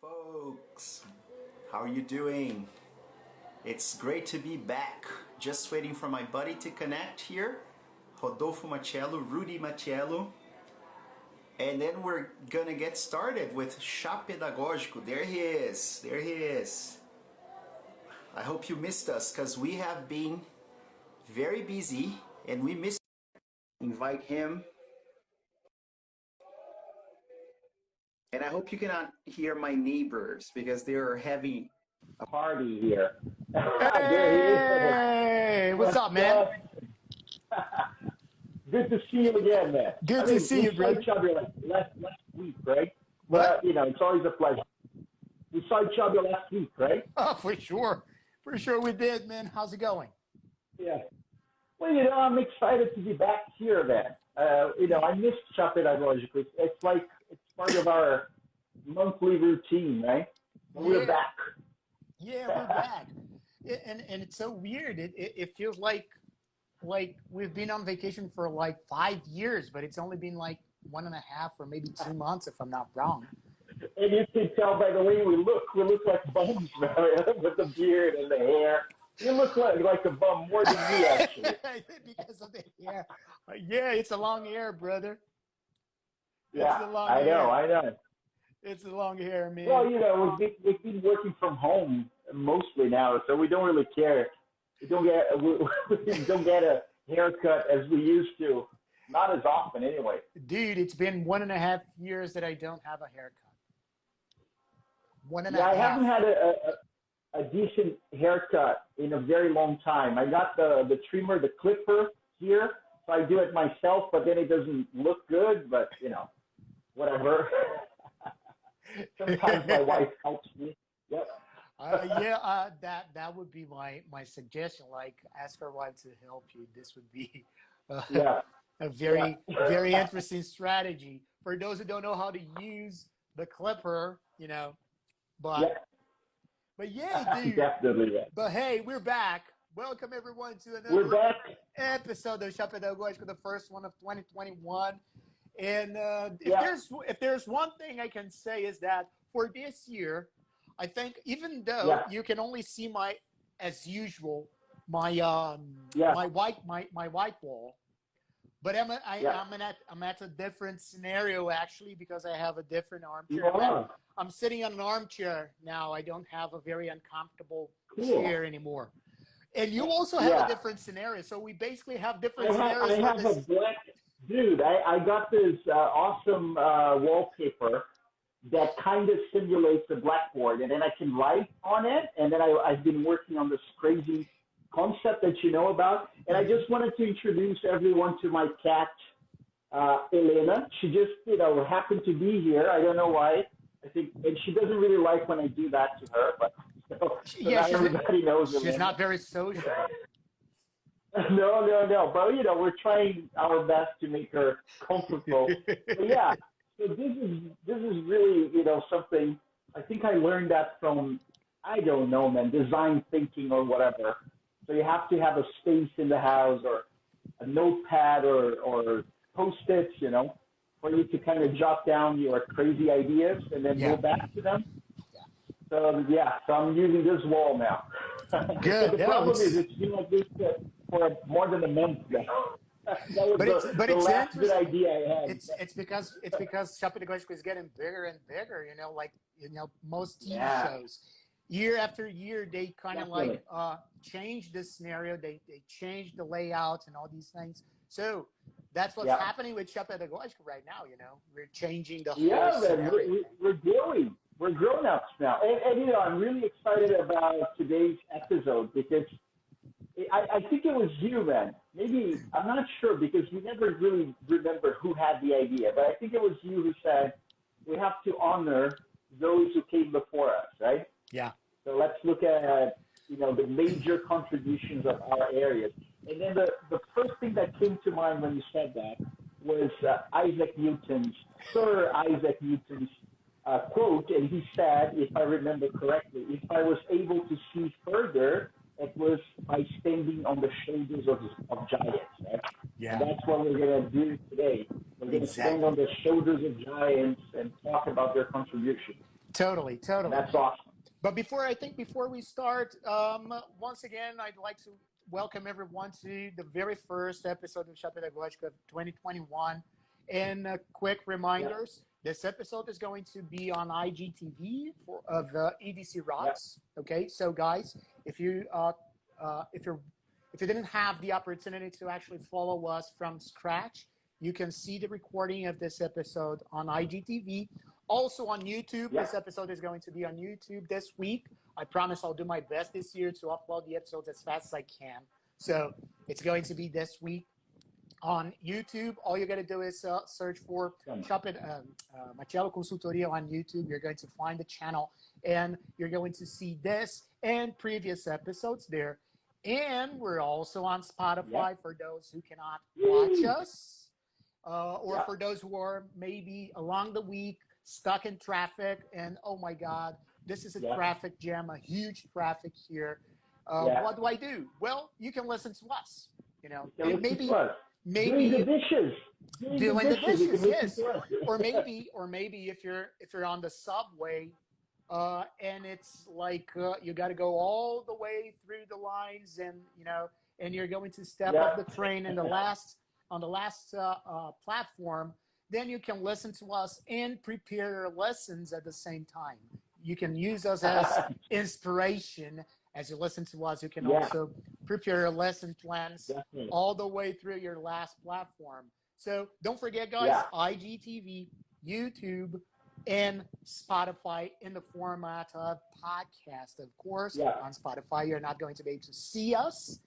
folks. How are you doing? It's great to be back. Just waiting for my buddy to connect here. Rodolfo Machello, Rudy Machello. And then we're gonna get started with Chá Pedagógico. There he is. There he is. I hope you missed us because we have been very busy and we missed. Invite him. And I hope you cannot hear my neighbors because they are having a party here. Hey, what's up, man? Good to see you again, man. Good to see you, bro. We saw each other last week, right? What? It's always a pleasure. We saw each other last week, right? Oh, for sure. For sure we did, man. How's it going? Yeah. Well, I'm excited to be back here, man. I missed Chá Pedagógico. It's part of our monthly routine, right? We're back. Yeah, we're back. And it's so weird. It feels like we've been on vacation for like 5 years, but it's only been like 1.5 or maybe 2 months, if I'm not wrong. And you can tell by the way we look like bums, man, with the beard and the hair. You look like a bum more than me, actually. Because of the hair. Yeah, it's a long hair, brother. Yeah, I know. It's a long hair, man. Well, we've been working from home mostly now, so we don't really care. We don't get a haircut as we used to. Not as often, anyway. Dude, it's been 1.5 years that I don't have a haircut. I haven't had a decent haircut in a very long time. I got the trimmer, the clipper here, so I do it myself, but then it doesn't look good, but, whatever. Sometimes my wife helps me. Yep. That would be my suggestion. Like, ask our wife to help you. This would be a very interesting strategy for those who don't know how to use the clipper. But yeah, dude. Definitely. Yeah. But hey, we're back. Welcome everyone to another episode of Chá Pedagógico, the first one of 2021. And if there's one thing I can say is that for this year, I think even though you can only see my white wall, but I'm at a different scenario actually because I have a different armchair. I'm sitting on an armchair now. I don't have a very uncomfortable chair anymore. And you also have a different scenario. So we basically have different scenarios. I have a black. Dude, I got this awesome wallpaper that kind of simulates the blackboard, and then I can write on it, and then I've been working on this crazy concept that you know about, and I just wanted to introduce everyone to my cat, Elena. She just, happened to be here. I don't know why. I think, and she doesn't really like when I do that to her, but everybody knows she's not very social. No. But, we're trying our best to make her comfortable. But yeah, so this is really, something, I think I learned that from, I don't know, man, design thinking or whatever. So you have to have a space in the house or a notepad or Post-its, for you to kind of jot down your crazy ideas and then go back to them. So I'm using this wall now. Good. The problem is it's been like this for more than a month now. That was the last good idea I had. It's because Chá Pedagógico is getting bigger and bigger. Most TV shows, year after year, they kind of change the scenario. They change the layout and all these things. So that's what's happening with Chá Pedagógico right now. We're changing the whole scenario. We're growing. We're grown-ups now. And I'm really excited about today's episode because I think it was you, man. Maybe, I'm not sure because we never really remember who had the idea, but I think it was you who said we have to honor those who came before us, right? Yeah. So let's look at, the major contributions of our areas. And then the first thing that came to mind when you said that was Sir Isaac Newton's quote, and he said, if I remember correctly, if I was able to see further, it was by standing on the shoulders of giants, right? Yeah. And that's what we're going to do today. We're going to stand on the shoulders of giants and talk about their contribution. Totally, totally. That's awesome. But before we start, once again, I'd like to welcome everyone to the very first episode of Chá Pedagógico of 2021. And quick reminders, this episode is going to be on IGTV of EDC Rocks. Okay, so guys, if you didn't have the opportunity to actually follow us from scratch, you can see the recording of this episode on IGTV. Also on YouTube, This episode is going to be on YouTube this week. I promise I'll do my best this year to upload the episodes as fast as I can. So it's going to be this week on YouTube. All you got to do is search for Tomasello Consultoria on YouTube. You're going to find the channel, and you're going to see this and previous episodes there. And we're also on Spotify for those who cannot watch us, or for those who are maybe along the week, stuck in traffic, and oh my God, this is a traffic jam, a huge traffic here. What do I do? Well, you can listen to us. You know, maybe doing the dishes. Doing the dishes, yes. Or maybe if you're on the subway, and it's like you got to go all the way through the lines, and you're going to step off the train on the last platform. Then you can listen to us and prepare your lessons at the same time. You can use us as inspiration as you listen to us. You can also prepare your lesson plans all the way through your last platform. So don't forget, guys, IGTV, YouTube, and Spotify in the format of podcast. Of course, on Spotify, you're not going to be able to see us.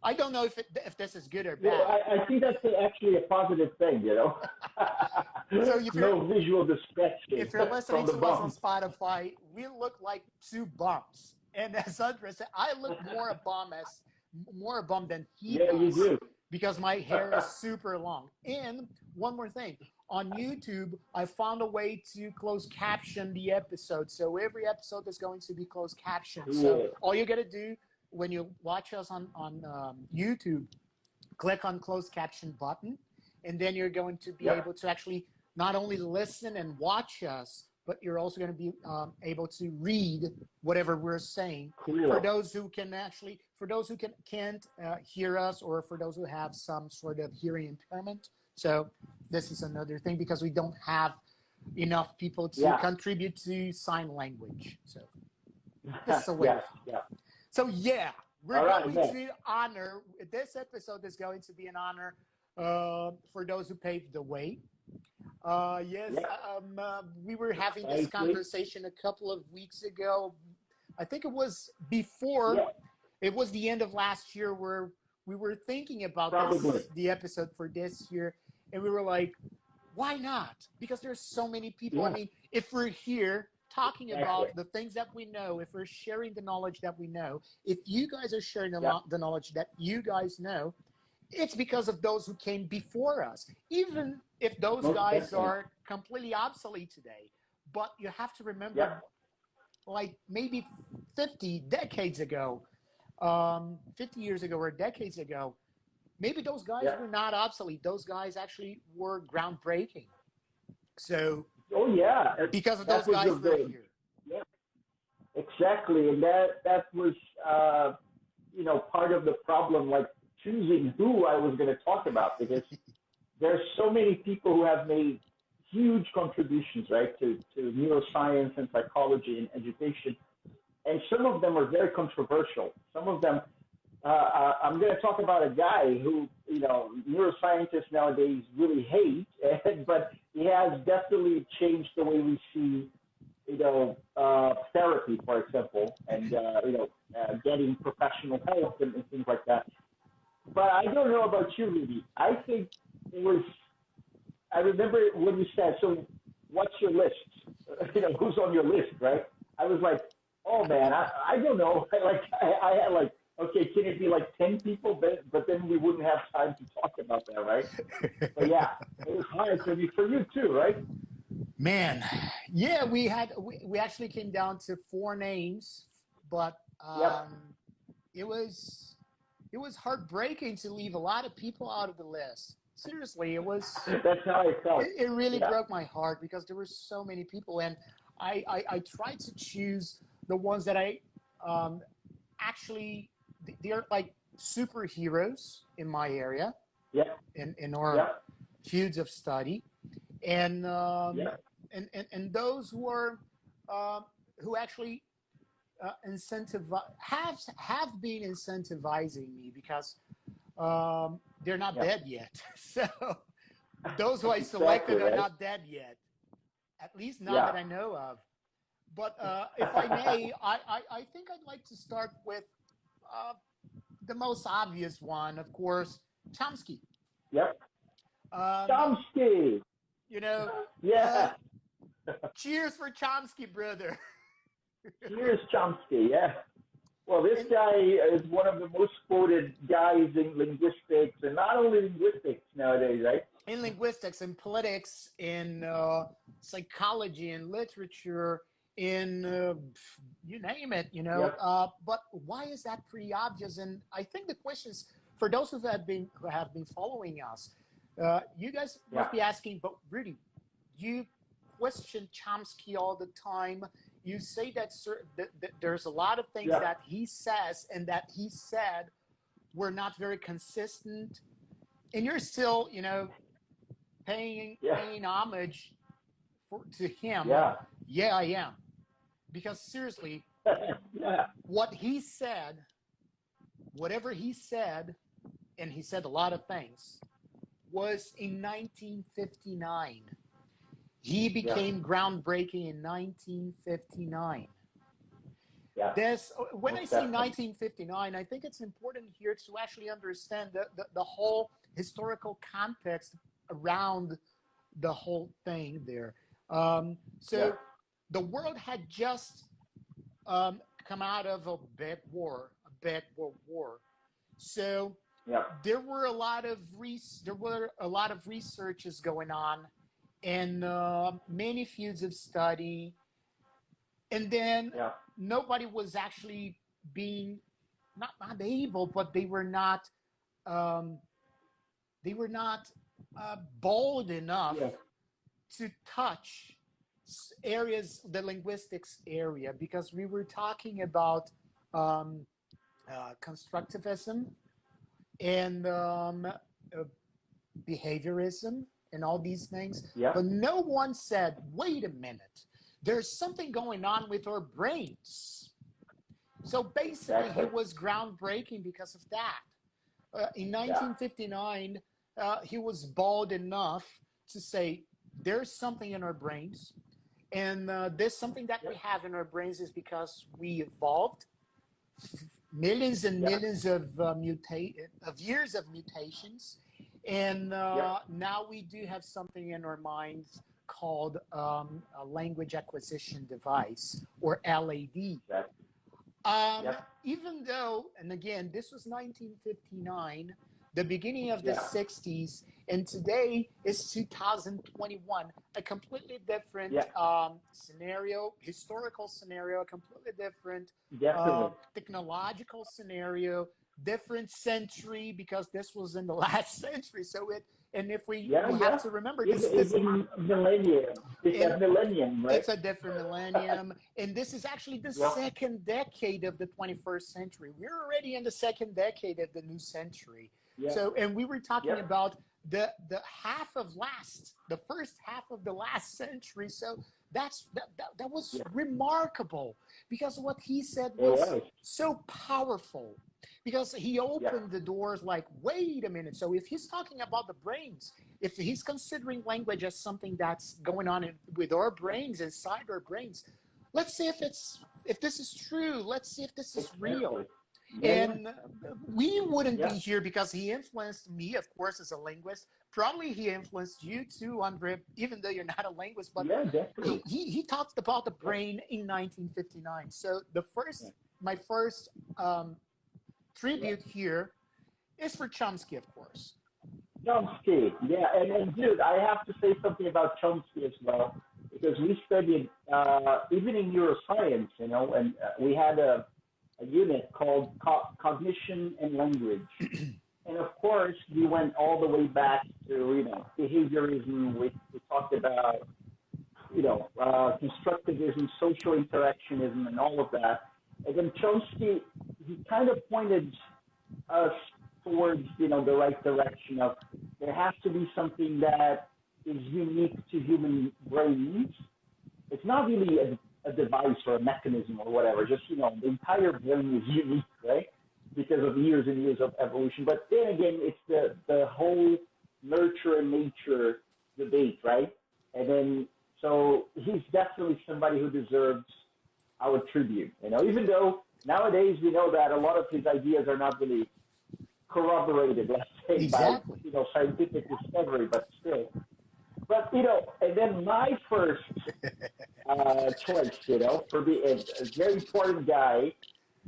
I don't know if this is good or bad. I think that's actually a positive thing, So if no visual distraction. If you're listening to us on Spotify, we look like two bumps. And as Andres said, I look more a bum than he does. You do. Because my hair is super long. And one more thing. On YouTube, I found a way to close caption the episode. So every episode is going to be closed captioned. So all you got to do when you watch us on YouTube, click on closed caption button, and then you're going to be able to actually not only listen and watch us, but you're also going to be able to read whatever we're saying. For those who can't hear us, or for those who have some sort of hearing impairment. So this is another thing, because we don't have enough people to contribute to sign language. So this is a way. So we're going to honor, this episode is going to be an honor for those who paved the way. We were having this conversation a couple of weeks ago. I think it was before, it was the end of last year, where we were thinking about the episode for this year. And we were like, why not? Because there's so many people. I mean, if we're here talking about the things that we know, if we're sharing the knowledge that we know, if you guys are sharing the knowledge that you guys know, it's because of those who came before us. Even if those guys are completely obsolete today. But you have to remember, like maybe 50 decades ago, 50 years ago or decades ago, maybe those guys were not obsolete. Those guys actually were groundbreaking. So because of those guys that are here. Yeah, exactly. And that was, part of the problem, like choosing who I was going to talk about, because there's so many people who have made huge contributions, right, to neuroscience and psychology and education. And some of them are very controversial. Some of them, I'm going to talk about a guy who, neuroscientists nowadays really hate, but he has definitely changed the way we see, therapy, for example, and, getting professional help and things like that. But I don't know about you, Rudy. I think I remember when you said, so what's your list? Who's on your list, right? I was like, oh man, I don't know. I had like, okay, can it be like 10 people? But then we wouldn't have time to talk about that, right? But yeah, it was hard for you too, right? Man, yeah, we actually came down to 4 names, but it was heartbreaking to leave a lot of people out of the list. Seriously, it was. That's how I felt. It really broke my heart, because there were so many people, and I try to choose the ones that I actually, they're like superheroes in my area, in our fields of study, and and those who are who actually have been incentivizing me because they're not dead yet. So those who I selected are not dead yet, at least not that I know of. But if I may, I think I'd like to start with the most obvious one, of course, Chomsky. Chomsky. You know, cheers for Chomsky, brother. Cheers, Chomsky. Yeah. Well, this guy is one of the most quoted guys in linguistics, and not only linguistics nowadays, right? In linguistics, in politics, in psychology, in literature, in you name it, you know. But why is that pretty obvious? And I think the questions for those who have been following us, you guys must be asking, but really, you question Chomsky all the time. You say that there's a lot of things that he says and that he said were not very consistent, and you're still, you know, paying homage to him. Yeah, I am, because seriously, what he said, whatever he said, and he said a lot of things, was in 1959. He became groundbreaking in 1959. When I say 1959, I think it's important here to actually understand the whole historical context around the whole thing there. So the world had just come out of a bad World War. So there were a lot of researches going on, and many fields of study, and then nobody was actually being not able, but they were not bold enough to touch areas, the linguistics area, because we were talking about constructivism and behaviorism and all these things. But no one said, wait a minute, there's something going on with our brains. So basically, he was groundbreaking because of that. In 1959, he was bold enough to say, there's something in our brains, and there's something that we have in our brains is because we evolved millions and millions of years of mutations. And now we do have something in our minds called a language acquisition device, or LAD. Even though, and again, this was 1959, the beginning of the 60s, and today is 2021, a completely different scenario, historical scenario, a completely different technological scenario, different century, because this was in the last century. So and if we have to remember, this is millennium. It's a millennium, right? It's a different millennium, and this is actually the second decade of the 21st century. We're already in the second decade of the new century. So, and we were talking about the first half of the last century. So that was remarkable, because what he said was so powerful, because he opened the doors like, wait a minute. So if he's talking about the brains, if he's considering language as something that's going on with our brains, inside our brains, let's see if this is true. Let's see if this is real. And we wouldn't be here because he influenced me, of course, as a linguist. Probably he influenced you too, Andre, even though you're not a linguist. But he talked about the brain in 1959. So my first tribute here is for Chomsky, of course. Chomsky, and dude, I have to say something about Chomsky as well, because we studied even in neuroscience, you know, and we had a unit called cognition and language. And of course, we went all the way back to, you know, behaviorism. We talked about constructivism, social interactionism, and all of that. And then Chomsky, he kind of pointed us towards, the right direction of there has to be something that is unique to human brains. It's not really a device or a mechanism or whatever, just, the entire brain is unique, right? Because of years and years of evolution. But then again, it's the whole nurture and nature debate, right? And then, so he's definitely somebody who deserves our tribute, even though nowadays we know that a lot of his ideas are not really corroborated, let's say, exactly. by, scientific discovery, but still. But, and then my first choice, for a very important guy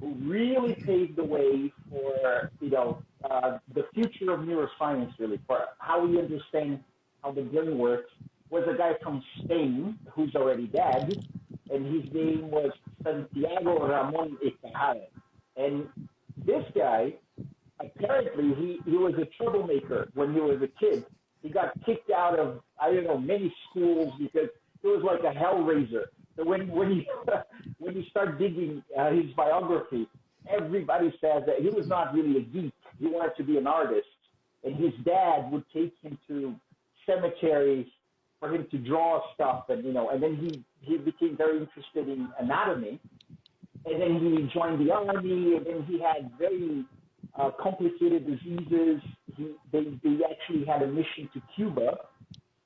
who really paved the way for, the future of neuroscience, really, for how we understand how the brain works, was a guy from Spain who's already dead, and his name was Santiago Ramón y Cajal. And this guy, apparently, he was a troublemaker when he was a kid. He got kicked out of, many schools because he was like a hellraiser. So when you start digging his biography, everybody says that he was not really a geek. He wanted to be an artist. And his dad would take him to cemeteries for him to draw stuff. And, and then he became very interested in anatomy. And then he joined the army, and then he had very complicated diseases. They actually had a mission to Cuba,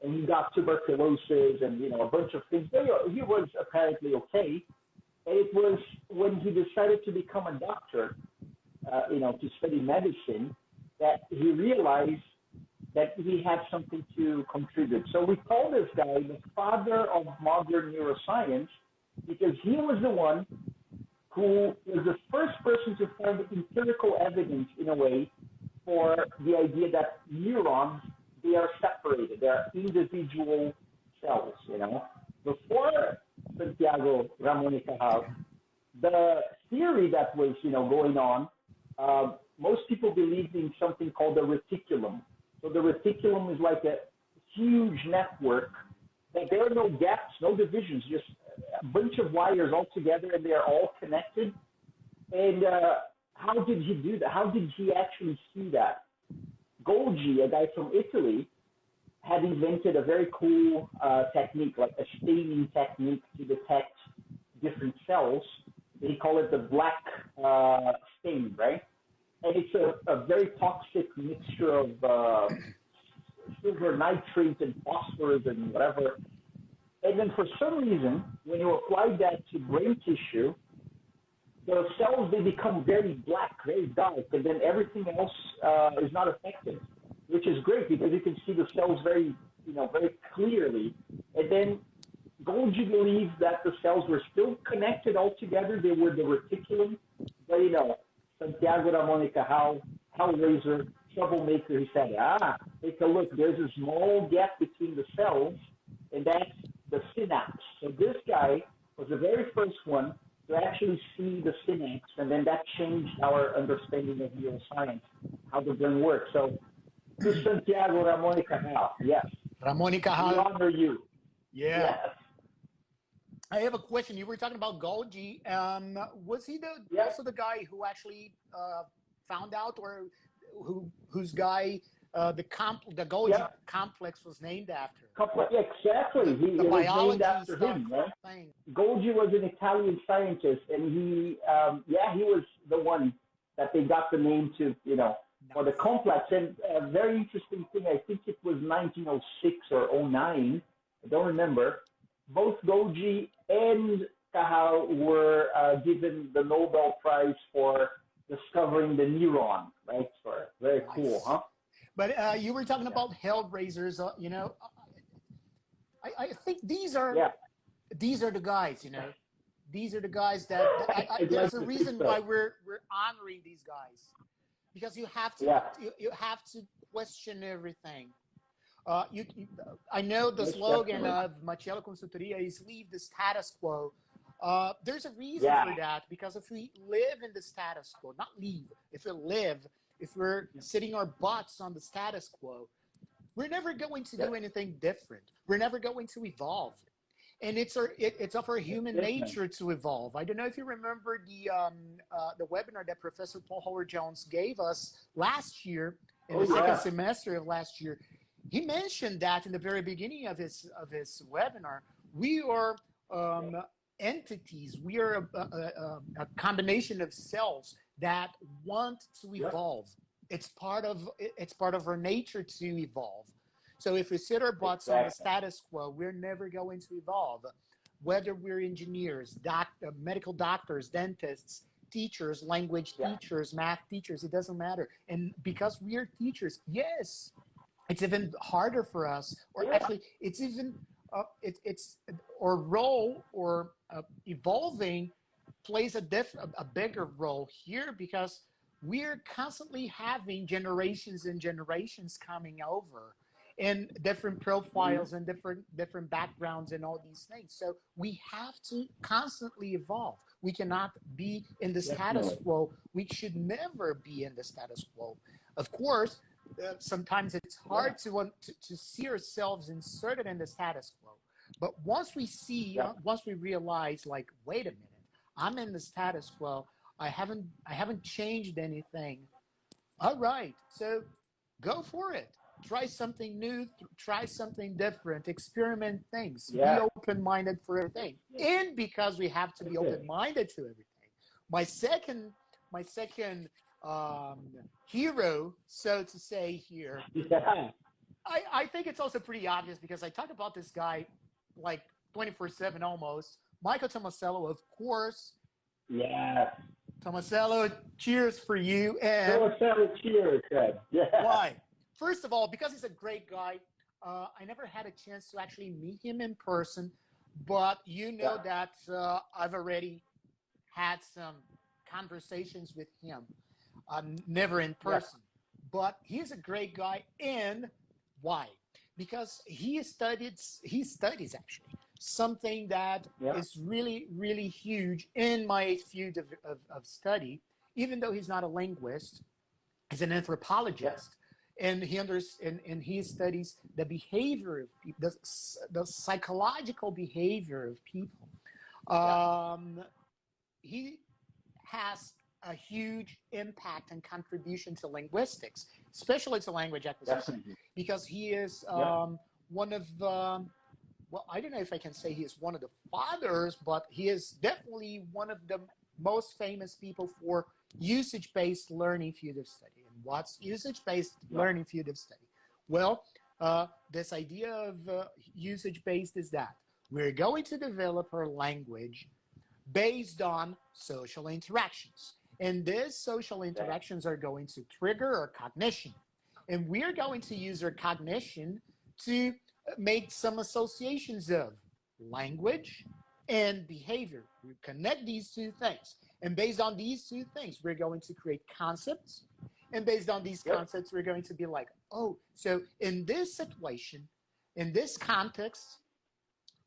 and he got tuberculosis and, a bunch of things. He was apparently okay. And it was when he decided to become a doctor, to study medicine, that he realized that he had something to contribute. So we call this guy the father of modern neuroscience because he was the one who was the first person to find empirical evidence, in a way, for the idea that neurons, they are separated. They are individual cells, Before Santiago Ramón y Cajal, the theory that was, going on, most people believed in something called the reticulum. So the reticulum is like a huge network that there are no gaps, no divisions, just a bunch of wires all together, and they are all connected. And how did he do that? How did he actually see that? Golgi, a guy from Italy, had invented a very cool technique, like a staining technique to detect different cells. They call it the black stain, right? And it's a very toxic mixture of silver nitrate and phosphorus and whatever. And then for some reason, when you apply that to brain tissue, the cells, they become very black, very dark, and then everything else is not affected, which is great because you can see the cells very clearly. And then Golgi believed that the cells were still connected all together. They were the reticulum, but Santiago Ramón y Cajal, hellraiser, troublemaker, he said, take a look, there's a small gap between the cells, and that's the synapse. So this guy was the very first one to actually see the synapse, and then that changed our understanding of neuroscience, how the brain works. So to Santiago Ramón y Cajal, yes. Ramón y Cajal. We honor you. Yeah. Yes. I have a question. You were talking about Golgi. Was he also the guy who actually found out, or whose guy the Golgi complex was named after? Exactly. The it was biology named after him, right? Thing. Golgi was an Italian scientist, and he was the one that they got the name to, for the complex. And a very interesting thing, I think it was 1906 or 09, I don't remember. Both Golgi and Cajal were given the Nobel Prize for discovering the neuron, right? So very cool, huh? But you were talking about hellraisers, I think these are the guys, These are the guys that there's a reason why we're honoring these guys, because you have to you have to question everything. I know the slogan of Machello Consultoria is "Leave the status quo." There's a reason for that, because if we live in the status quo, not leave, if we're sitting our butts on the status quo, we're never going to do anything different. We're never going to evolve. And it's of our human nature to evolve. I don't know if you remember the webinar that Professor Paul Howard-Jones gave us last year, in the second semester of last year. He mentioned that in the very beginning of his webinar. We are entities. We are a combination of cells that want to evolve. It's part of our nature to evolve. So if we sit our butts on the status quo, we're never going to evolve. Whether we're engineers, medical doctors, dentists, teachers, language teachers, math teachers, it doesn't matter. And because we are teachers, yes, it's even harder for us, or actually, it's even it's our role or evolving plays a bigger role here, because we're constantly having generations and generations coming over, and different profiles and different backgrounds and all these things. So we have to constantly evolve. We cannot be in the status quo. We should never be in the status quo. Of course, sometimes it's hard to see ourselves inserted in the status quo. But once we see, once we realize, like, wait a minute, I'm in the status quo. I haven't changed anything. All right, so go for it. Try something new, try something different, experiment things, be open-minded for everything. And because we have to be open-minded to everything, my second hero, so to say, here, I think it's also pretty obvious, because I talk about this guy like 24/7 almost. Michael Tomasello, of course. Yeah. Tomasello, cheers for you. And Tomasello, cheers, Ed. Yeah. Why? First of all, because he's a great guy. I never had a chance to actually meet him in person, but you know that I've already had some conversations with him, never in person. But he's a great guy. And why? Because he studies actually something that is really, really huge in my field of study. Even though he's not a linguist, he's an anthropologist. And he studies the behavior of people, the psychological behavior of people. He has a huge impact and contribution to linguistics, especially to language acquisition, because he is one of well, I don't know if I can say he is one of the fathers, but he is definitely one of the most famous people for usage-based learning field of study. And what's usage-based learning field of study? Well, this idea of usage-based is that we're going to develop our language based on social interactions. And these social interactions are going to trigger our cognition. And we're going to use our cognition to make some associations of language and behavior. We connect these two things. And based on these two things, we're going to create concepts. And based on these concepts, we're going to be like, oh, so in this situation, in this context,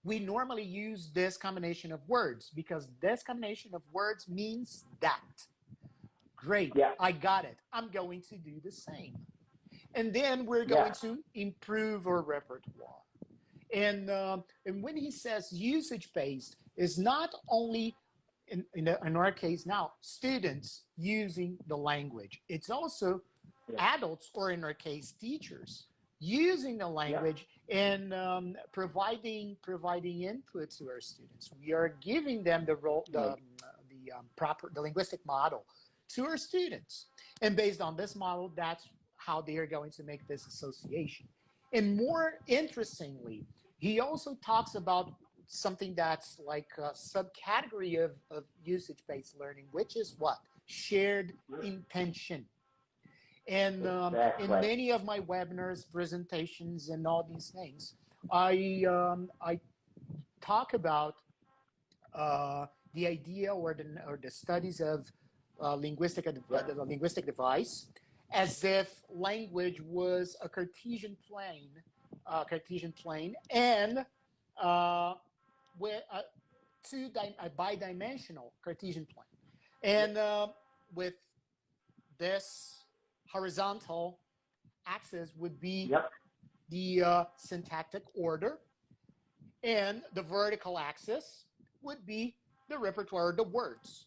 we normally use this combination of words, because this combination of words means that. Great, I got it. I'm going to do the same. And then we're going to improve our repertoire. And when he says usage-based, is not only, in our case now, students using the language. It's also adults, or in our case, teachers, using the language and providing input to our students. We are giving them the role, the linguistic model to our students. And based on this model, that's how they are going to make this association. And more interestingly, he also talks about something that's like a subcategory of usage-based learning, which is what? Shared intention. And in many of my webinars, presentations, and all these things, I talk about the idea or the studies of the linguistic device, as if language was a Cartesian plane, and with a bidimensional Cartesian plane, and with this horizontal axis would be the syntactic order, And the vertical axis would be the repertoire, the words.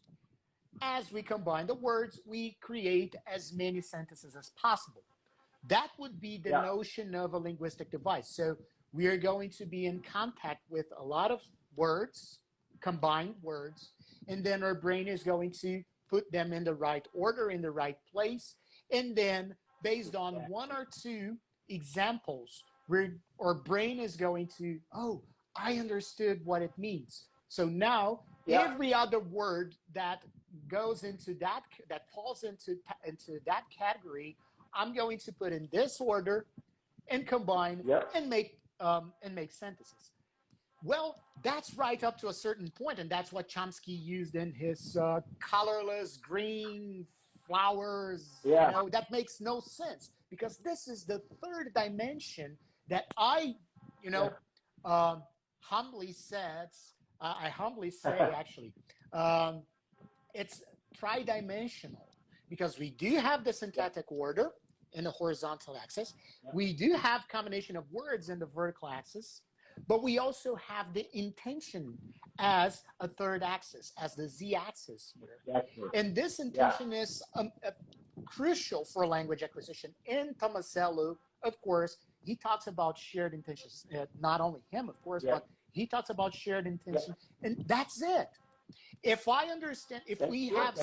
As we combine the words, we create as many sentences as possible. That would be the notion of a linguistic device. So we are going to be in contact with a lot of words, combined words, and then our brain is going to put them in the right order, in the right place, and then based on one or two examples, our brain is going to, oh, I understood what it means. So now every other word that goes into that falls into that category, I'm going to put in this order and combine and make sentences. Well, that's right up to a certain point, and that's what Chomsky used in his colorless green flowers. You know, that makes no sense because this is the third dimension that I humbly say actually, it's tridimensional because we do have the syntactic order in the horizontal axis. We do have combination of words in the vertical axis, but we also have the intention as a third axis, as the z-axis here. And this intention is crucial for language acquisition. In Tomasello, of course, he talks about shared intentions. Not only him, of course, but he talks about shared intention, and that's it. If I understand, if we have,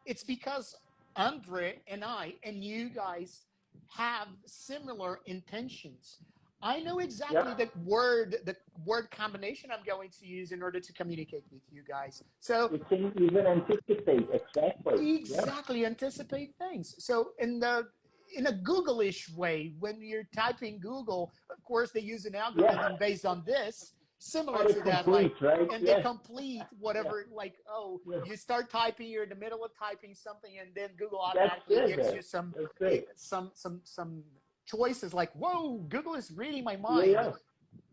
it's because Andre and I and you guys have similar intentions. I know exactly the word combination I'm going to use in order to communicate with you guys. So you can even anticipate anticipate things. So in a Google-ish way, when you're typing Google, of course they use an algorithm based on this, similar to that, like, and they complete whatever, like, you start typing, you're in the middle of typing something, and then Google automatically gives you some choices like, whoa, Google is reading my mind.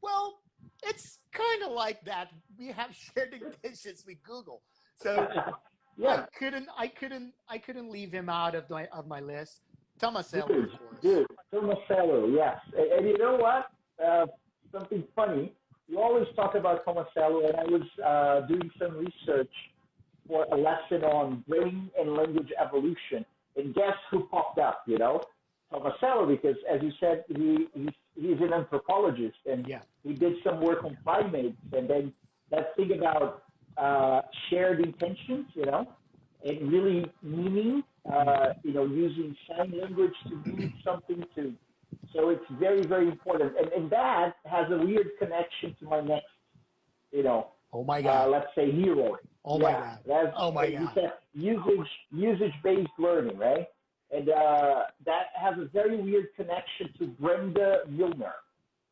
Well, it's kind of like that. We have shared intentions with Google, so I couldn't leave him out of my list. Tomasello, of course. Tomasello, yes. And you know what? Something funny. You always talk about Tomasello, and I was doing some research for a lesson on brain and language evolution. And guess who popped up, Tomasello, because as you said, he's an anthropologist, and he did some work on primates. And then that thing about shared intentions, and really meaning, using sign language to mean something to. So it's very, very important. And that has a weird connection to my next, oh my God. Let's say hero. Oh my God. Oh my God. Usage-based learning, right? And that has a very weird connection to Brenda Milner.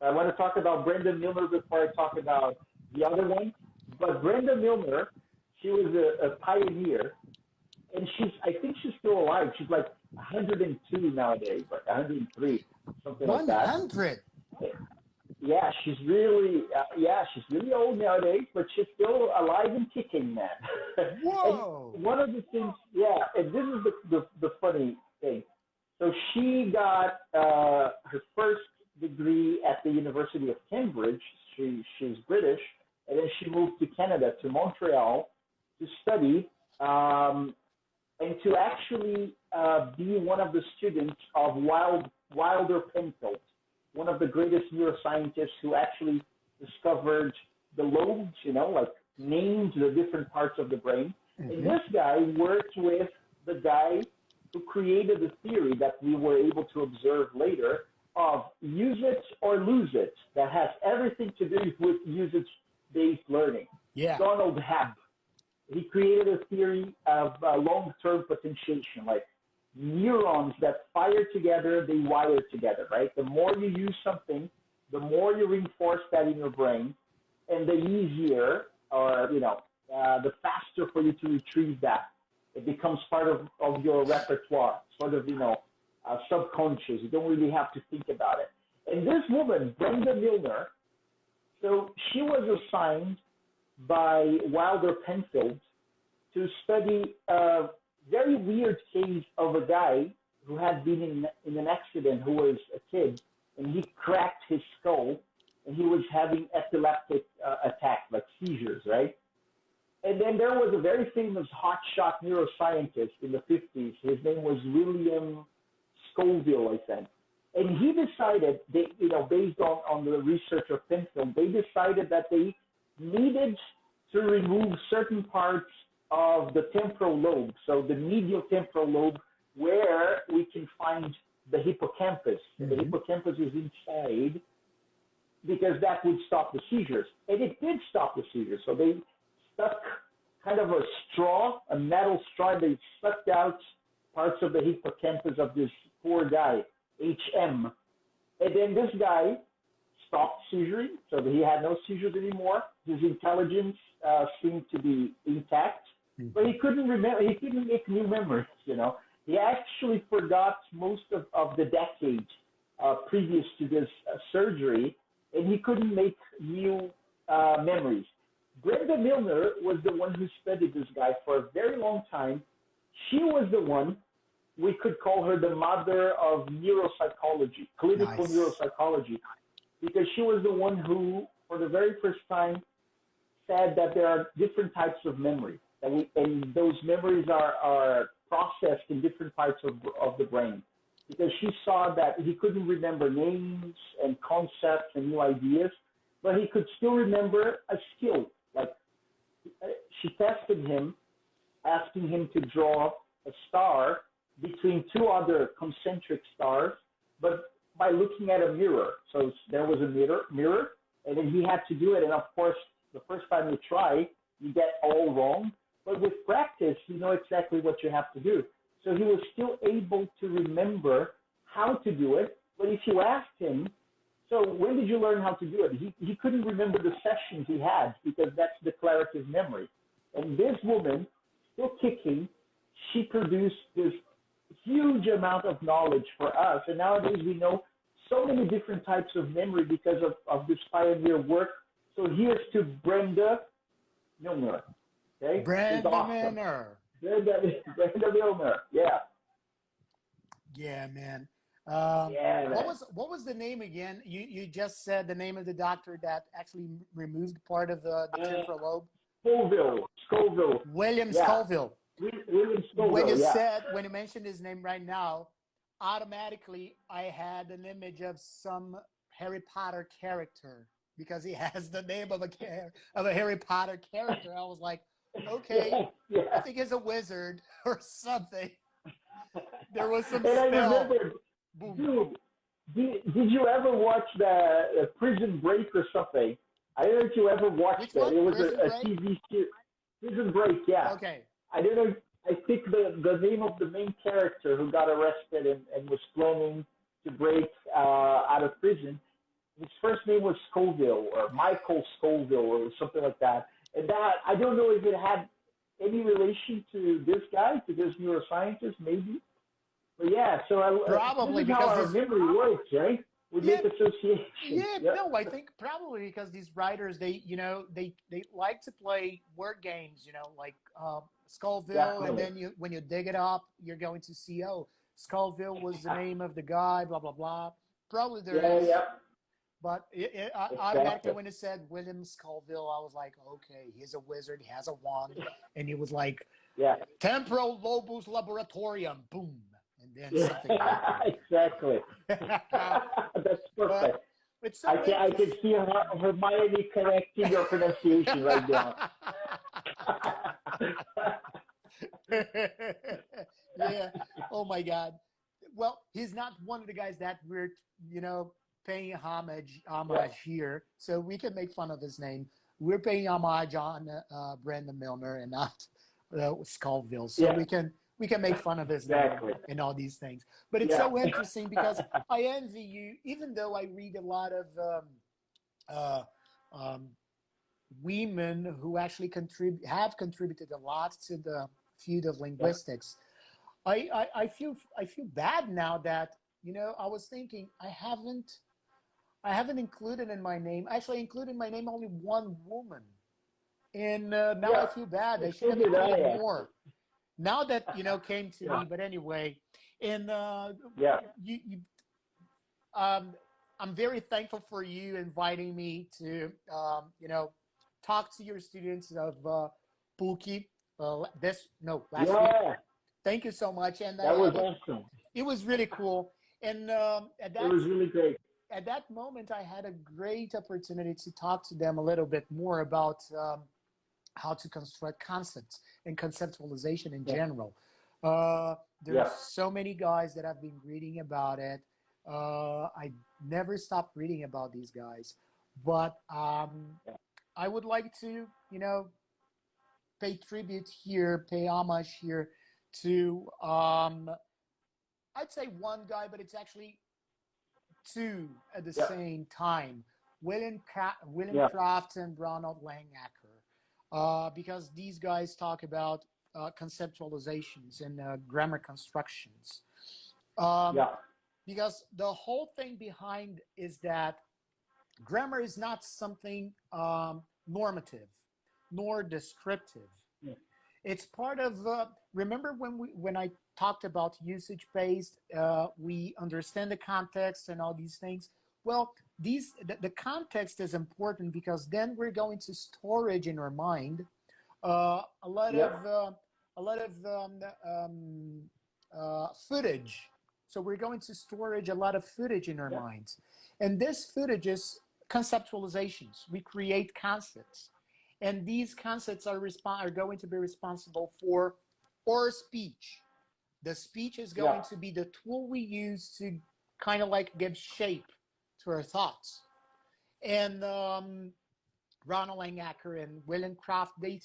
I want to talk about Brenda Milner before I talk about the other one. But Brenda Milner, she was a pioneer, and I think she's still alive. She's like 102 nowadays, like 103, something 100. like that. Yeah, she's really old nowadays, but she's still alive and kicking, man. Whoa! And one of the things, and this is the funny thing. So she got her first degree at the University of Cambridge. She's British, and then she moved to Canada, to Montreal, to study and to actually be one of the students of Wilder Penfield, one of the greatest neuroscientists who actually discovered the lobes, like named the different parts of the brain. Mm-hmm. And this guy worked with the guy who created the theory that we were able to observe later of use it or lose it, that has everything to do with usage-based learning. Yeah. Donald Hebb. He created a theory of long-term potentiation, like neurons that fire together, they wire together, right? The more you use something, the more you reinforce that in your brain, and the easier or, the faster for you to retrieve that. It becomes part of your repertoire, sort of, subconscious. You don't really have to think about it. And this woman, Brenda Milner, so she was assigned by Wilder Penfield to study a very weird case of a guy who had been in an accident, who was a kid, and he cracked his skull, and he was having epileptic attacks, like seizures, right? And then there was a very famous hotshot neuroscientist in the 50s. His name was William Scoville, I think. And he decided, based on the research of thin film, they decided that they needed to remove certain parts of the temporal lobe, so the medial temporal lobe, where we can find the hippocampus. Mm-hmm. The hippocampus is inside, because that would stop the seizures. And it did stop the seizures. So they stuck kind of a straw, a metal straw. They sucked out parts of the hippocampus of this poor guy, HM. And then this guy stopped seizuring, so that he had no seizures anymore. His intelligence seemed to be intact, but he couldn't remember. He couldn't make new memories. He actually forgot most of the decade previous to this surgery, and he couldn't make new memories. Brenda Milner was the one who studied this guy for a very long time. She was the one, we could call her the mother of neuropsychology, clinical neuropsychology, because she was the one who, for the very first time, said that there are different types of memory, and those memories are processed in different parts of the brain. Because she saw that he couldn't remember names and concepts and new ideas, but he could still remember a skill. Like, she tested him, asking him to draw a star between two other concentric stars, but by looking at a mirror. So there was a mirror, and then he had to do it. And of course, the first time you try, you get all wrong. But with practice, you know exactly what you have to do. So he was still able to remember how to do it. But if you asked him, so when did you learn how to do it? He couldn't remember the sessions he had, because that's declarative memory. And this woman, still kicking, she produced this huge amount of knowledge for us. And nowadays we know so many different types of memory because of this pioneer work. So here's to Brenda Milner. Okay? Brenda awesome. Milner. Brenda Milner. Yeah. Yeah, man. Yeah. What was the name again? You just said the name of the doctor that actually removed part of the temporal lobe. Scoville. William Scoville. William Scoville. When you mentioned his name right now, automatically I had an image of some Harry Potter character, because he has the name of a Harry Potter character. I was like, okay, I think he's a wizard or something. There was some and spell. I remember, dude, did you ever watch the Prison Break or something? I don't know if you ever watched that. It was a TV series. Prison Break, yeah. Okay. I don't know. I think the name of the main character who got arrested and was planning to break out of prison, his first name was Scoville, or Michael Scoville, or something like that. And that, I don't know if it had any relation to this guy, to this neuroscientist, maybe. But yeah, so probably this is how our memory works, right? We make associations. Yeah, no, I think probably because these writers, they like to play word games, like Scoville, Definitely. and then when you dig it up, you're going to see, Scoville was the name of the guy, blah, blah, blah. Probably there is. Yeah. But automatically when it said William Scoville, I was like, okay, he's a wizard, he has a wand. And he was like, temporal lobus laboratorium, boom. And then something happened. Exactly. That's perfect. It's so I can see Hermione correcting your pronunciation right now. Yeah. Oh my God. Well, he's not one of the guys that we're, paying homage here, so we can make fun of his name. We're paying homage on Brenda Milner and not Scoville, so we can make fun of his name and all these things. But it's so interesting because I envy you, even though I read a lot of women who actually have contributed a lot to the field of linguistics. I feel bad now that I was thinking I haven't included in my name. Actually, I included in my name only one woman, and now I feel bad. I should have included more. Now that came to me, but anyway, and I'm very thankful for you inviting me to, talk to your students of PUC last week. Yeah, Thank you so much. And that was awesome. it was really cool. And It was really great. at that moment, I had a great opportunity to talk to them a little bit more about how to construct concepts and conceptualization in general. There's so many guys that I've been reading about it. I never stopped reading about these guys, but I would like to, pay tribute here, pay homage here to, I'd say one guy, but it's actually two at the same time. William Kraft and Ronald Langacker, because these guys talk about conceptualizations and grammar constructions. Because the whole thing behind is that grammar is not something normative nor descriptive. It's part of, remember when I talked about usage-based, we understand the context and all these things. Well, the context is important because then we're going to storage in our mind a lot of footage. So we're going to storage a lot of footage in our minds. And this footage is conceptualizations. We create concepts. And these concepts are going to be responsible for our speech. The speech is going to be the tool we use to kind of like give shape to our thoughts. And Ronald Langacker and William Kraft, they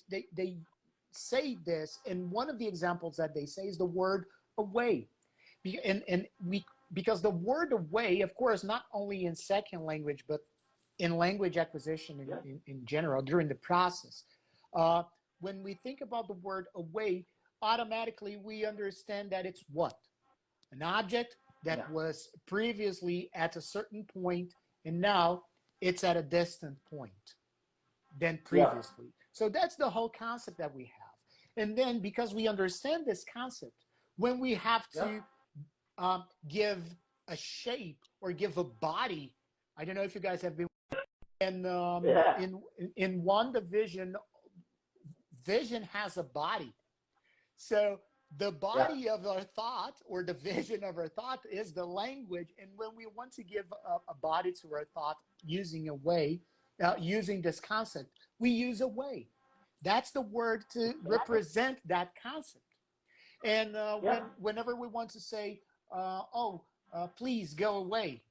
say this, and one of the examples that they say is the word away. Because the word away, of course, not only in second language, but in language acquisition in general, during the process. When we think about the word away, automatically we understand that it's what? An object that was previously at a certain point, and now it's at a distant point than previously. So that's the whole concept that we have. And then because we understand this concept, when we have to give a shape or give a body, I don't know if you guys have been in one division, vision has a body. So the body of our thought or the vision of our thought is the language. And when we want to give a body to our thought using a way, using this concept, we use a way. That's the word to represent that concept. And whenever we want to say, please go away,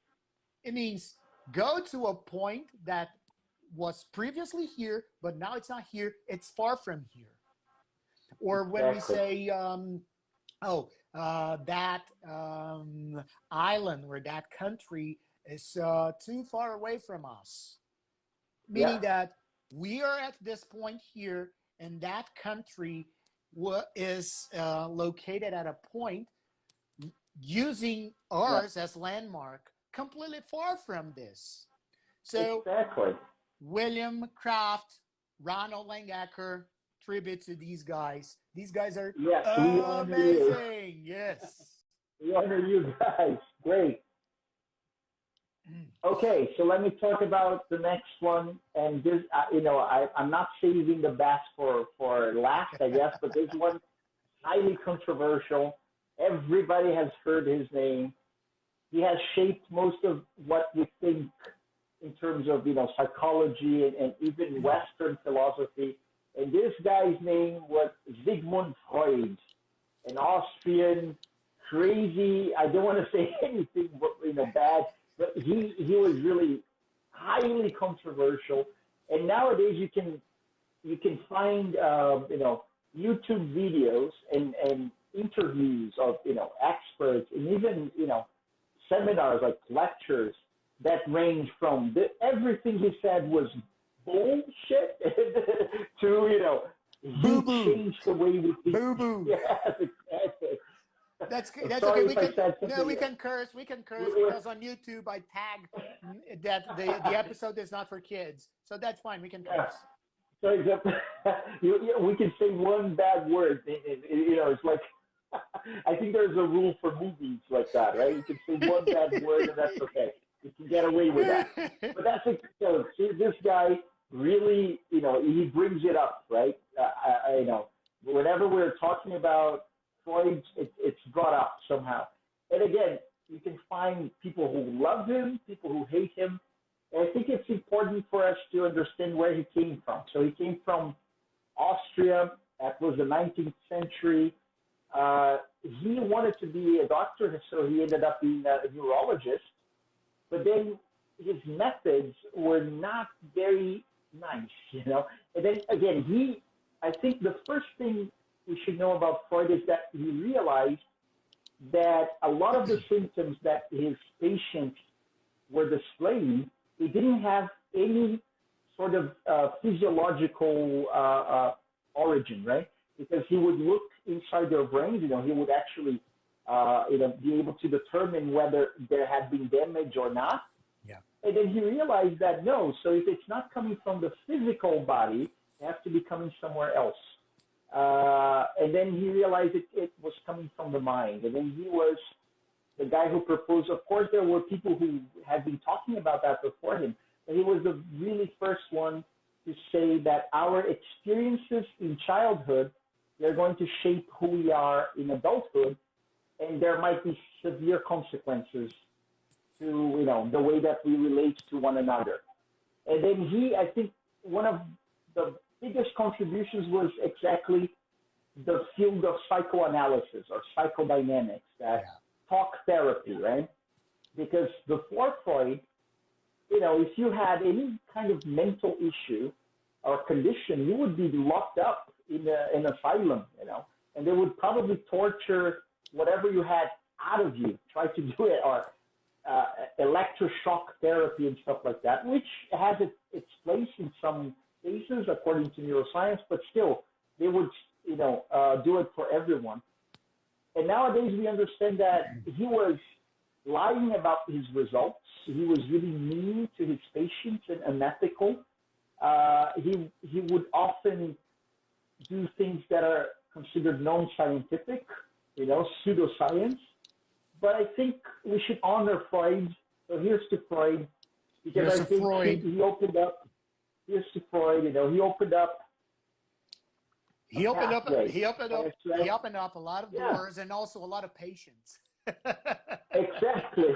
it means go to a point that was previously here, but now it's not here, it's far from here. Or when we say, that island or that country is too far away from us, meaning that we are at this point here, and that country is located at a point using ours as landmark, completely far from this. So William Kraft, Ronald Langacker, tribute to these guys. These guys are amazing. Yes. We honor you guys. Great. Okay, so let me talk about the next one. And this, I'm not saving the best for last, I guess, but this one, highly controversial. Everybody has heard his name. He has shaped most of what we think in terms of, psychology and even Western philosophy. And this guy's name was Sigmund Freud, an Austrian, crazy, I don't want to say anything bad, but he was really highly controversial. And nowadays you can find YouTube videos and interviews of experts, and even seminars, like lectures, that range from everything he said was bullshit to he changed the way we think. Boo boo. Yes, exactly. That's okay. We can curse because on YouTube I tag that the episode is not for kids, so that's fine. We can curse. So we can say one bad word. It's like I think there's a rule for movies like that, right? You can say one bad word and that's okay. You can get away with that. But that's a, so see, this guy really, he brings it up, right? Whenever we're talking about Freud, it's brought up somehow. And again, you can find people who love him, people who hate him. And I think it's important for us to understand where he came from. So he came from Austria. That was the 19th century. He wanted to be a doctor, so he ended up being a neurologist. But then his methods were not very nice, And then again, I think the first thing we should know about Freud is that he realized that a lot of the symptoms that his patients were displaying, they didn't have any sort of physiological origin, right? Because he would look inside their brains, he would actually, be able to determine whether there had been damage or not. Yeah. And then he realized that no, so if it's not coming from the physical body, it has to be coming somewhere else. And then he realized it was coming from the mind. And then he was the guy who proposed. Of course, there were people who had been talking about that before him, but he was the really first one to say that our experiences in childhood, they're going to shape who we are in adulthood, and there might be severe consequences to, the way that we relate to one another. And then I think one of the biggest contributions was exactly the field of psychoanalysis or psychodynamics, that talk therapy, right? Because before Freud, if you had any kind of mental issue or condition, you would be locked up in an asylum, and they would probably torture whatever you had out of you, try to do it, or electroshock therapy and stuff like that, which has its place in some cases according to neuroscience, but still, they would, do it for everyone. And nowadays we understand that he was lying about his results. He was really mean to his patients and unethical. He would often do things that are considered non-scientific, pseudoscience. But I think we should honor Freud. So here's to Freud, because I think he opened up. Here's to Freud. He opened up. He opened up a lot of doors and also a lot of patience. Exactly.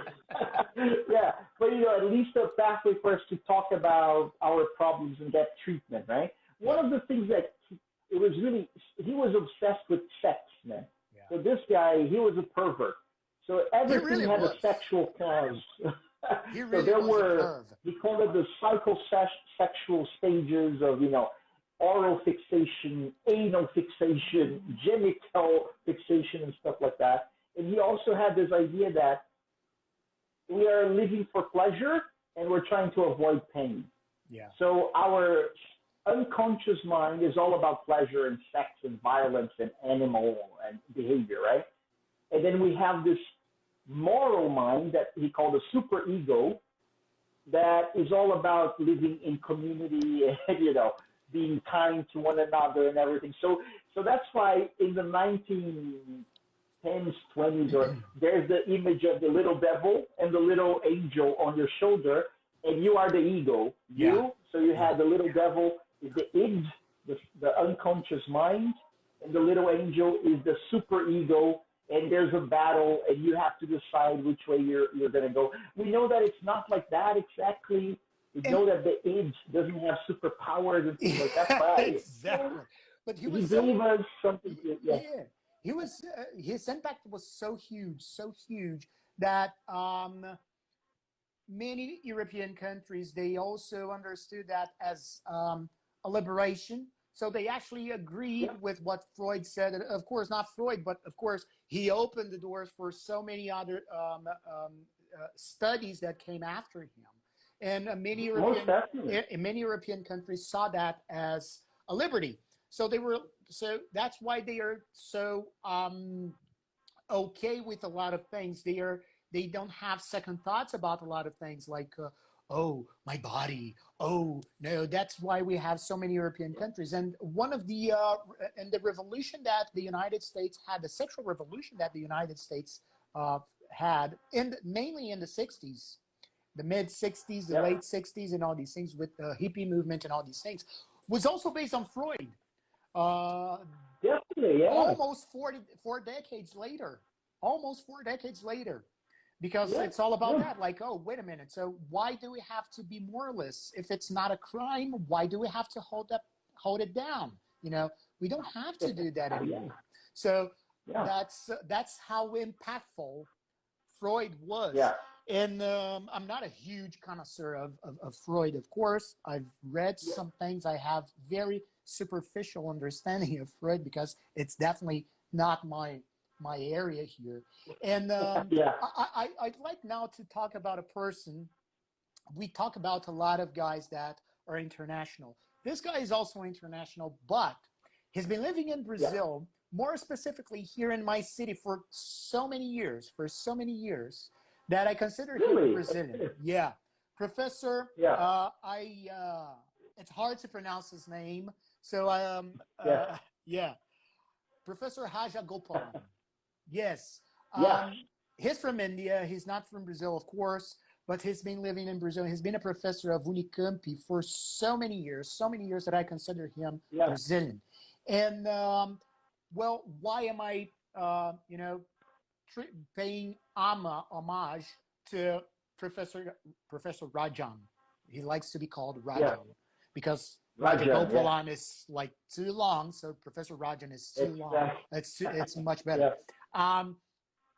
Yeah, but at least a pathway for us to talk about our problems and get treatment, right? One of the things that he was obsessed with sex, man. Yeah. So this guy, he was a pervert. So everything had a sexual cause. He really he called it the psychosexual stages of, oral fixation, anal fixation, genital fixation, and stuff like that. And he also had this idea that we are living for pleasure and we're trying to avoid pain. Yeah. So our unconscious mind is all about pleasure and sex and violence and animal and behavior, right? And then we have this moral mind that he called a superego that is all about living in community and, being kind to one another and everything. So that's why in the 1910s, 20s, there's the image of the little devil and the little angel on your shoulder, and you are the ego. So you have the little devil is the id, the unconscious mind, and the little angel is the superego, and there's a battle, and you have to decide which way you're going to go. We know that it's not like that exactly. We know that the id doesn't have superpowers and things like that. But exactly. But he gave us something. He was his impact was so huge that many European countries, they also understood that as a liberation. So they actually agreed with what Freud said. Of course, not Freud, but of course, he opened the doors for so many other studies that came after him. And many European countries saw that as a liberty. So that's why they are so okay with a lot of things. They don't have second thoughts about a lot of things like, oh, my body. Oh, no, that's why we have so many European countries. And one of the, and the revolution that the United States had, the sexual revolution that the United States had, mainly in the 60s, the mid 60s, the late 60s, and all these things with the hippie movement and all these things, was also based on Freud. Definitely, yeah. Almost 4 decades later. Because it's all about that. Like, oh, wait a minute. So why do we have to be moralists? If it's not a crime, why do we have to hold it down? You know, we don't have to do that anymore. So that's how impactful Freud was. Yeah. And I'm not a huge connoisseur of Freud, of course. I've read some things. I have very superficial understanding of Freud because it's definitely not my area here. And I'd like now to talk about a person. We talk about a lot of guys that are international. This guy is also international, but he's been living in Brazil, more specifically here in my city for so many years, that I consider him Brazilian. Yeah. Professor, it's hard to pronounce his name. So, Professor Raja Gopalan. Yes. He's from India. He's not from Brazil, of course, but he's been living in Brazil. He's been a professor of Unicamp for so many years that I consider him Brazilian. And, well, why am I, paying homage to Professor Rajan? He likes to be called Rajan because Raja Gopalan is like too long, so Professor Rajan is too long. It's much better.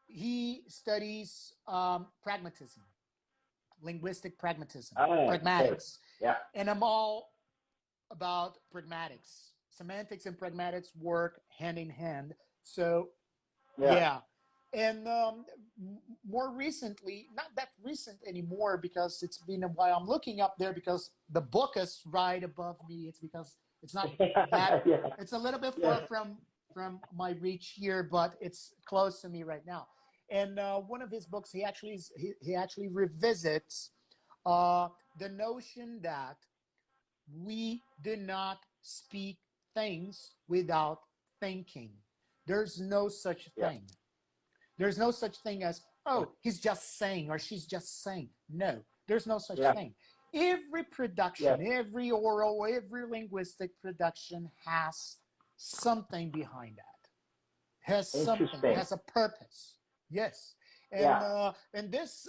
He studies pragmatism, linguistic pragmatism, pragmatics. And I'm all about pragmatics. Semantics and pragmatics work hand in hand. So, And more recently, not that recent anymore because it's been a while. I'm looking up there because the book is right above me. It's because it's not that, it's a little bit far from my reach here, but it's close to me right now. And one of his books, he actually revisits the notion that we do not speak things without thinking. There's no such thing. There's no such thing as, oh, he's just saying or she's just saying. No, there's no such thing. Every production, every oral, every linguistic production has something behind that. Has something, has a purpose. Yes. And this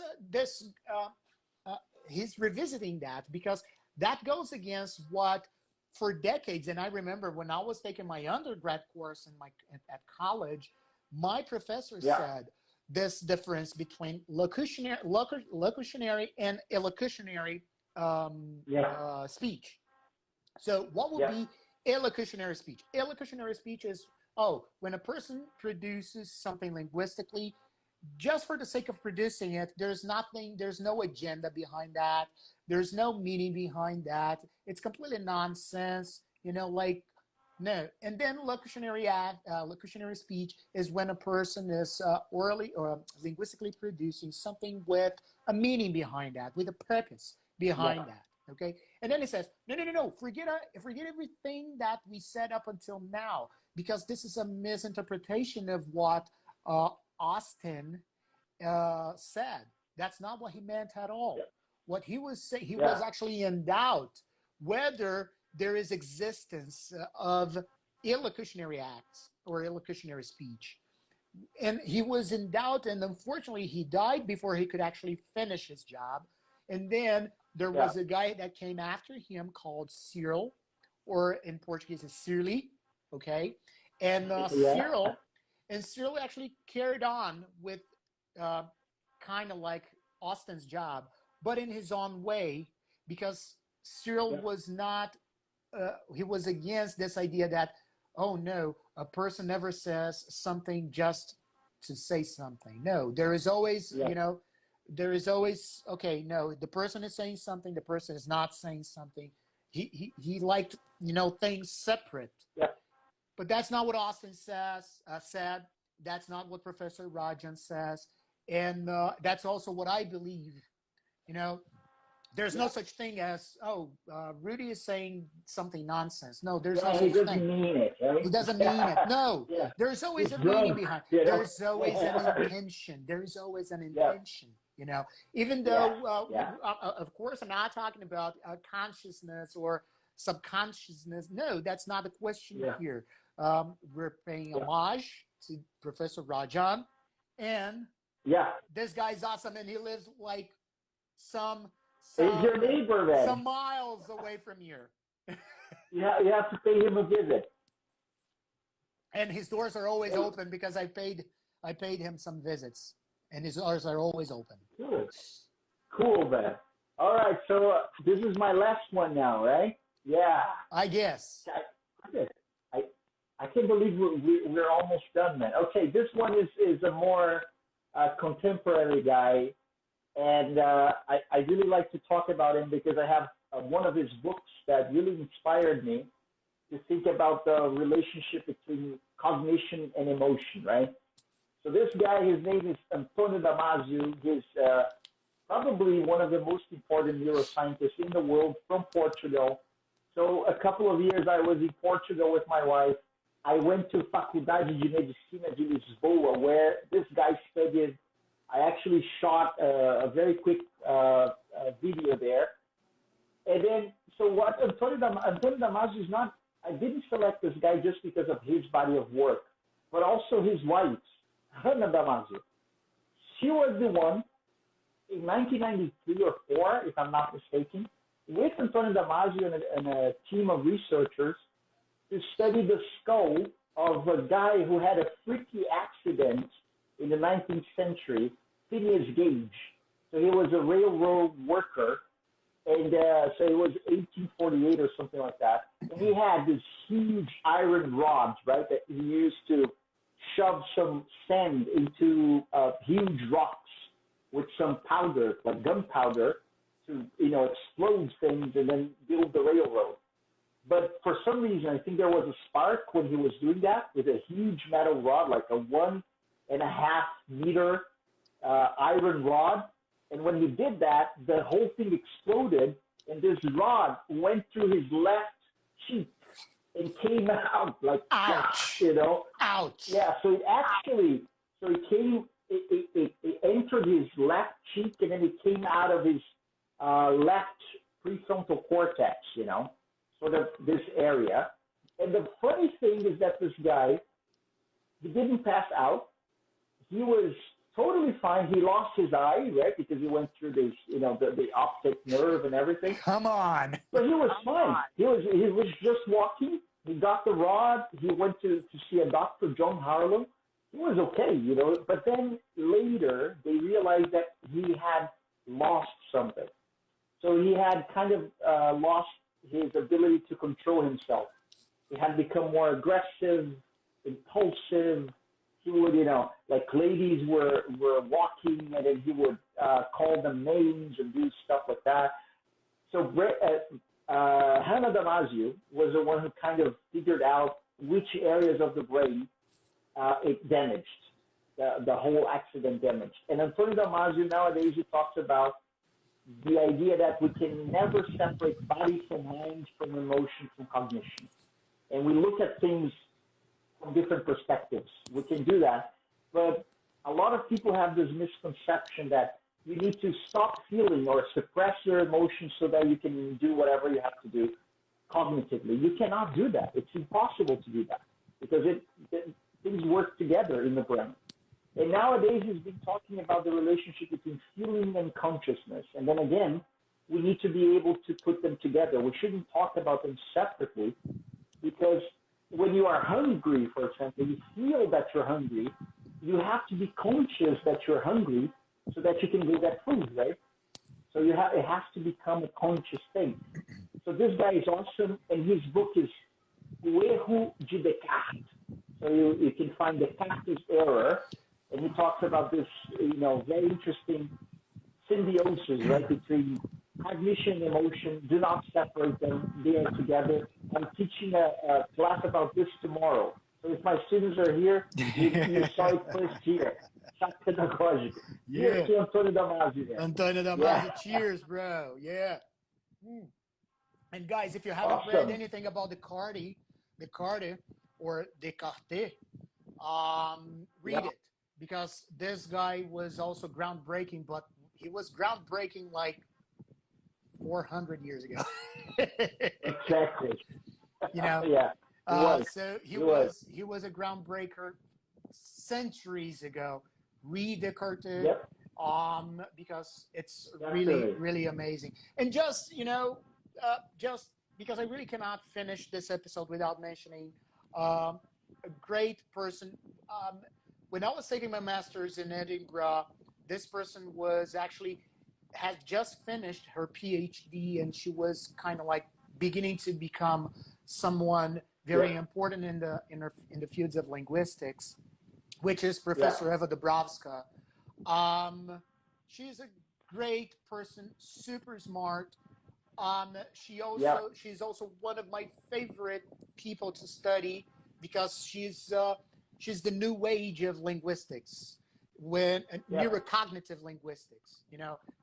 he's revisiting that because that goes against what for decades, and I remember when I was taking my undergrad course at college, my professor said this difference between locutionary and illocutionary speech. So what would be illocutionary speech? Illocutionary speech is, when a person produces something linguistically, just for the sake of producing it, there's no agenda behind that. There's no meaning behind that. It's completely nonsense, no. And then locutionary speech is when a person is orally or linguistically producing something with a meaning behind that, with a purpose behind that. Okay. And then he says, no. Forget everything that we said up until now, because this is a misinterpretation of what Austin said. That's not what he meant at all. What he was saying, he was actually in doubt whether there is existence of illocutionary acts or illocutionary speech. And he was in doubt, and unfortunately he died before he could actually finish his job. And then there was a guy that came after him called Cyril, or in Portuguese is Cirli, okay? And Cyril actually carried on with kind of like Austin's job, but in his own way, because Cyril was not, he was against this idea that, oh no, a person never says something just to say something. No, there is always, there is always, okay, no, the person is saying something, the person is not saying something. He liked, things separate. But that's not what Austin said. That's not what Professor Rajan says. And that's also what I believe. There's no such thing as, Rudy is saying something nonsense. No, there's no such thing. He doesn't mean it. Right? He doesn't mean it. No, there's always a meaning behind it. There's always an intention. There's always an intention. you know, even though, of course, I'm not talking about consciousness or subconsciousness. No, that's not the question here. We're paying homage to Professor Rajan, and this guy's awesome, and he lives like some He's your neighbor, then. Some miles away from here. You have to pay him a visit. And his doors are always open because I paid him some visits, and his doors are always open. Cool, man. All right, so this is my last one now, right? Yeah. I guess. I can't believe we're almost done, man. Okay, this one is a more contemporary guy, and I really like to talk about him because I have one of his books that really inspired me to think about the relationship between cognition and emotion, right? So this guy, his name is Antonio Damasio. He's probably one of the most important neuroscientists in the world, from Portugal. So a couple of years I was in Portugal with my wife. I went to Faculdade de Medicina de Lisboa, where this guy studied. I actually shot a very quick video there. And then, so what Antonio Damasio is not, I didn't select this guy just because of his body of work, but also his wife, Brenda Milner. She was the one in 1993 or 4, if I'm not mistaken, with Antonio Damasio and a team of researchers to study the skull of a guy who had a freaky accident in the 19th century, Phineas Gage. So he was a railroad worker, and so it was 1848 or something like that. And he had these huge iron rods, right, that he used to shove some sand into huge rocks with some powder, like gunpowder, to, you know, explode things and then build the railroad. But for some reason, I think there was a spark when he was doing that with a huge metal rod, like a 1.5 meter iron rod. And when he did that, the whole thing exploded, and this rod went through his left cheek and came out like, ouch, you know? Ouch. Yeah, so it actually, it entered his left cheek, and then it came out of his left prefrontal cortex, you know, sort of this area. And the funny thing is that this guy, he didn't pass out. He was totally fine. He lost his eye, right, because he went through this, you know, the optic nerve and everything. Come on. But he was fine. He was just walking. He got the rod. He went to see a Dr. John Harlow. He was okay, you know. But then later, they realized that he had lost something. So he had kind of lost his ability to control himself. He had become more aggressive, impulsive. He would, you know, like ladies were walking, and then he would call them names and do stuff like that. So Hannah Damasio was the one who kind of figured out which areas of the brain it damaged, the whole accident damaged. And Antonio Damasio nowadays, he talks about the idea that we can never separate body from mind, from emotion, from cognition. And we look at things from different perspectives. We can do that. But a lot of people have this misconception that you need to stop feeling or suppress your emotions so that you can do whatever you have to do cognitively. You cannot do that. It's impossible to do that because things work together in the brain. And nowadays, he's been talking about the relationship between feeling and consciousness. And then again, we need to be able to put them together. We shouldn't talk about them separately, because when you are hungry, for example, you feel that you're hungry, you have to be conscious that you're hungry so that you can go get food, right? So it has to become a conscious thing. So this guy is awesome, and his book is O Erro de Descartes. So you can find Descartes' error. And he talks about this, you know, very interesting symbiosis, right, between cognition and emotion. Do not separate them. They are together. I'm teaching a class about this tomorrow. So if my students are here, you saw it first here. Chá Pedagógico. Yeah. Here's to Antonio Damasio. Antonio Damasio, cheers, bro. Yeah. And guys, if you haven't read anything about Descartes or Descartes, read it. Because this guy was also groundbreaking, but he was groundbreaking like 400 years ago. Exactly. Yeah. So he He was. a groundbreaker centuries ago. Read the cartoon. Yep. Because it's Definitely. really amazing. And just because I really cannot finish this episode without mentioning a great person. When I was taking my master's in Edinburgh, this person had just finished her PhD, and she was kind of like beginning to become someone very important in the fields of linguistics, which is Professor Eva Dabrowska. She's a great person, super smart. She's also one of my favorite people to study because she's the new age of linguistics, neurocognitive linguistics.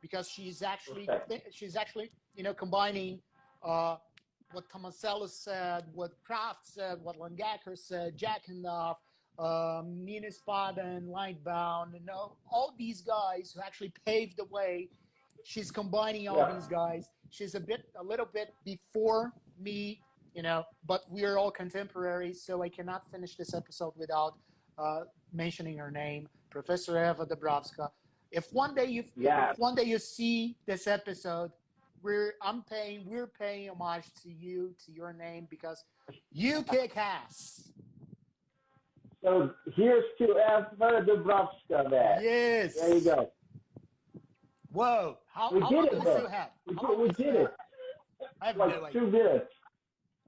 Because she's actually combining what Tomasello said, what Kraft said, what Langacker said, Jackanoff, Nina Spada and Lightbound, and all these guys who actually paved the way. She's combining all these guys. She's a little bit before me, but we are all contemporaries, so I cannot finish this episode without mentioning her name, Professor Eva Dabrowska. If one day you see this episode, we're paying homage to you, to your name, because you kick ass. So here's to Eva Dabrowska there. Yes. There you go. Whoa. How long do you still have? We did it. I have like no idea. 2 minutes.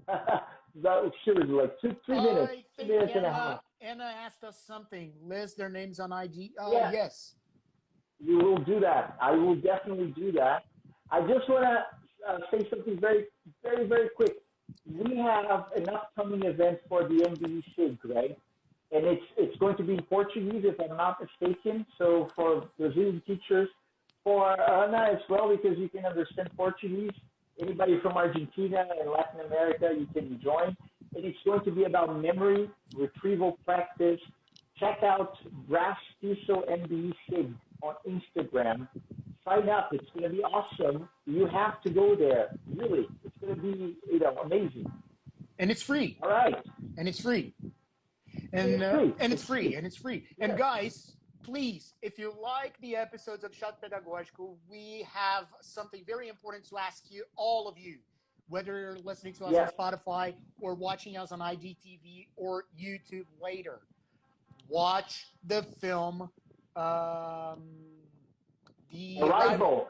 That should like 2 minutes. I 2 think minutes and a half. Anna asked us something. List their names on IG. Yes. You will do that. I will definitely do that. I just want to say something very, very, very quick. We have an upcoming event for the MBE SIG, right? And it's going to be in Portuguese, if I'm not mistaken. So for Brazilian teachers, for Ana as well, because you can understand Portuguese. Anybody from Argentina and Latin America, you can join. And it's going to be about memory, retrieval practice. Check out Brastiço MBE SIG on Instagram. Sign up. It's going to be awesome. You have to go there. Really. It's going to be, amazing. And it's free. All right. And it's free. And it's free. And guys, please, if you like the episodes of Chá Pedagógico, we have something very important to ask you, all of you, whether you're listening to us on Spotify or watching us on IGTV or YouTube later. Watch the film, The Arrival.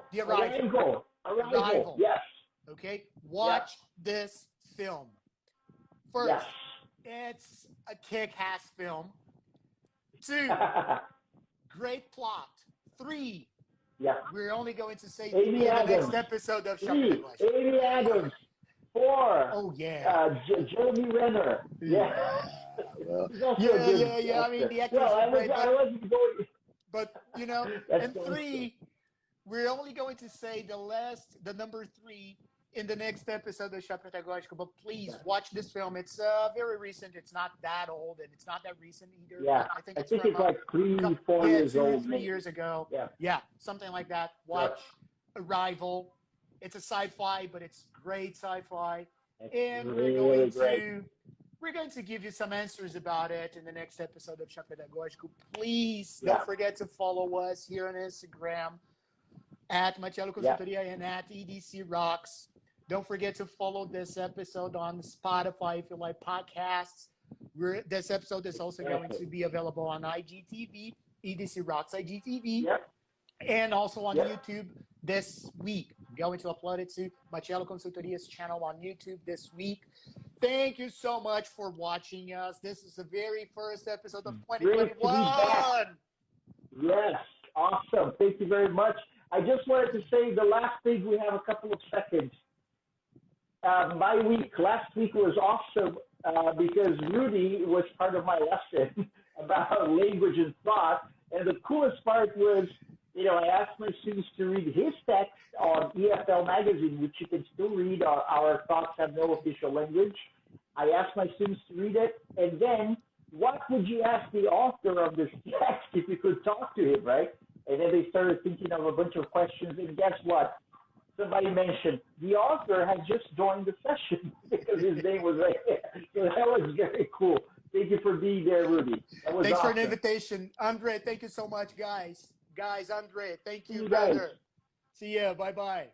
Yes. Okay? Watch this film. First, it's a kick-ass film. 2, great plot. 3, we're only going to say in the next episode of Chá Pedagógico. Amy Adams. 4. Oh, yeah. Jeremy Renner. Yeah. Yeah. I mean, the actors are great. I wasn't going. But, and 3, we're only going to say the number 3 in the next episode of Chá Pedagógico. But please watch this film. It's very recent. It's not that old, and it's not that recent either. Yeah, I think it's like 3-4 years old. 3 years ago. Yeah, something like that. Watch Arrival. It's a sci-fi, but it's great sci-fi. And we're going to give you some answers about it in the next episode of Chá Pedagógico. Please don't forget to follow us here on Instagram at Marcelo Consultoria and at EDC Rocks. Don't forget to follow this episode on Spotify if you like podcasts. This episode is also going to be available on IGTV, EDC Rocks IGTV, and also on YouTube this week. I'm going to upload it to Marcelo Consultoria's channel on YouTube this week. Thank you so much for watching us. This is the very first episode of 2021. Yes, awesome. Thank you very much. I just wanted to say the last thing, we have a couple of seconds. Last week was awesome because Rudy was part of my lesson about language and thought. And the coolest part was, I asked my students to read his text on EFL magazine, which you can still read. Our thoughts have no official language. I asked my students to read it. And then what would you ask the author of this text if you could talk to him, right? And then they started thinking of a bunch of questions, and guess what? Somebody mentioned the author had just joined the session because his name was right there. So that was very cool. Thank you for being there, Rudy. That was Thanks awesome. for the invitation. Andre, thank you so much, guys. Andre, thank See you, you guys. brother. See ya. Bye-bye.